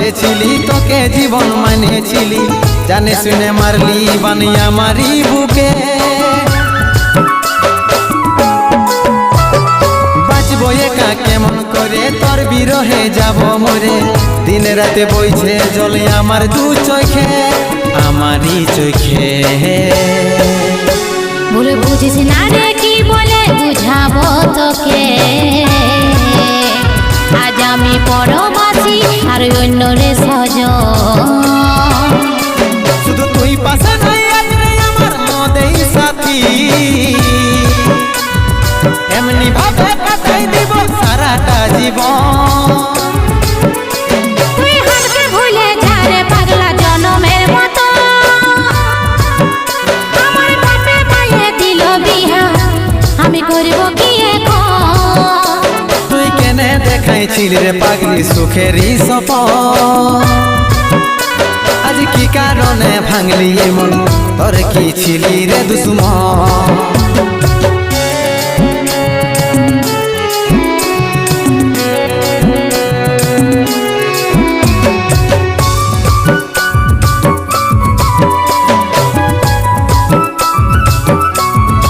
বসেছিলি তোকে জীবন মানেছিলি, জানে শুনে মারলি বানিয়া মারি বুকে। বাঁচবো একা কেমন করে তোর বিরহে যাব মরে, দিন রাতে বইছে জলে আমার দু চোখে, আমারই চোখে। বলে বুঝিস না রে কি বলে বুঝাবো তোকে, আজ আমি পরবাসী আর অন্য রে সজন। শুধু তুই পাশে নাই আজ রে আমার মদেই সাথী, এমনি ভাবে কাটাই দিব সারাটা জীবন। তুই হারকে ভুলে যা রে পাগলা জনমের মতো, আমার বাপে মায়ে দিল বিহা আমি করব কি এখন। তুই কেনে দেখাইছিলি রে পাগলি সুখেরই সপন, আজ কি কারণে ভাঙলি মন, তোর কি ছিলি রে দুশ্মন।